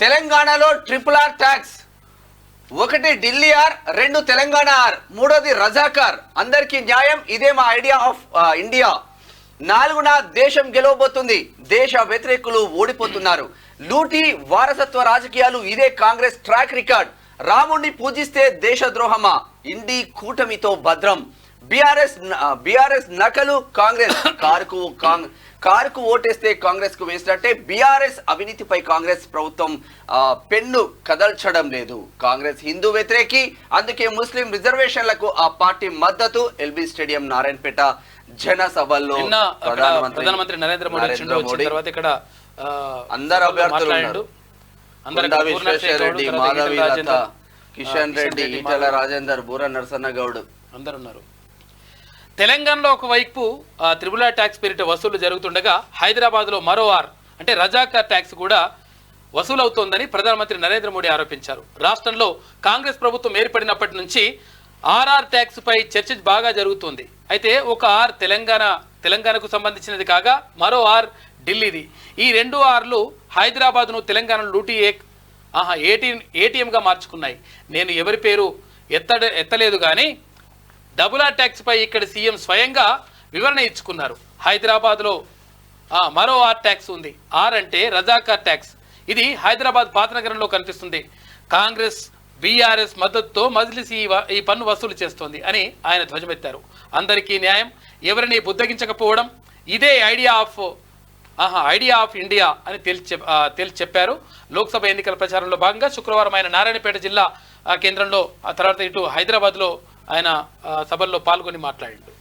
తెలంగాణలో triple R tax, ఒకటి Delhi are, రెండు తెలంగాణ ఆర్, మూడోది రజాకార్. అందరికీ న్యాయం, ఇదే మా ఐడియా ఆఫ్ ఇండియా. నాలుగున దేశం గెలవబోతుంది, దేశ వ్యతిరేకులు ఓడిపోతున్నారు. లూటీ వారసత్వ రాజకీయాలు, ఇదే కాంగ్రెస్ ట్రాక్ రికార్డ్. రాముణ్ణి పూజిస్తే దేశద్రోహమా, ఇండి కూటమితో భద్రం. బీఆర్ఎస్ నకలు కాంగ్రెస్, కారుకు ఓటేస్తే కాంగ్రెస్ కు వేసినట్టే. బీఆర్ఎస్ అవినీతిపై కాంగ్రెస్ ప్రభుత్వం పెన్ను కదల్చడం లేదు. కాంగ్రెస్ హిందూ వ్యతిరేకి, అందుకే ముస్లిం రిజర్వేషన్లకు ఆ పార్టీ మద్దతు. ఎల్బీ స్టేడియం నారాయణపేట జన సభల్లో ప్రధానమంత్రి నరేంద్ర మోడీ తర్వాత ఇక్కడ అందరు అభ్యర్థులు ఉన్నారు. విశ్వేశ్వరరెడ్డి, మాధవి లత, కిషన్ రెడ్డి, ఈటల రాజేందర్, బూర నరసన్న గౌడ్ అందరు ఉన్నారు. తెలంగాణలో ఒకవైపు త్రిపుల్ ఆర్ ట్యాక్స్ పేరిట వసూలు జరుగుతుండగా హైదరాబాద్లో మరో ఆర్ అంటే రజాకార్ ట్యాక్స్ కూడా వసూలవుతోందని ప్రధానమంత్రి నరేంద్ర మోడీ ఆరోపించారు. రాష్ట్రంలో కాంగ్రెస్ ప్రభుత్వం ఏర్పడినప్పటి నుంచి ఆర్ఆర్ ట్యాక్స్ పై చర్చ బాగా జరుగుతుంది. అయితే ఒక ఆర్ తెలంగాణకు సంబంధించినది కాగా మరో ఆర్ ఢిల్లీది. ఈ రెండు ఆర్లు హైదరాబాద్ను తెలంగాణ లూటీ ఏటీఎంగా మార్చుకున్నాయి. నేను ఎవరి పేరు ఎత్తలేదు కానీ డబుల్ ఆర్ ట్యాక్స్ పై ఇక్కడ సీఎం స్వయంగా వివరణ ఇచ్చుకున్నారు. హైదరాబాద్లో మరో ఆర్ ట్యాక్స్ ఉంది. ఆర్ అంటే రజాకార్ ట్యాక్స్. ఇది హైదరాబాద్ పాతనగరంలో కనిపిస్తుంది. కాంగ్రెస్ బీఆర్ఎస్ మద్దతుతో మజ్లిస్ ఈ పన్ను వసూలు చేస్తోంది అని ఆయన ధ్వజమెత్తారు. అందరికీ న్యాయం, ఎవరిని బుద్ధగించకపోవడం, ఇదే ఐడియా ఆఫ్ ఇండియా అని తేల్చి చెప్పారు. లోక్సభ ఎన్నికల ప్రచారంలో భాగంగా శుక్రవారం ఆయన నారాయణపేట జిల్లా కేంద్రంలో, ఆ తర్వాత ఇటు హైదరాబాద్లో ఆయన సభల్లో పాల్గొని మాట్లాడారు.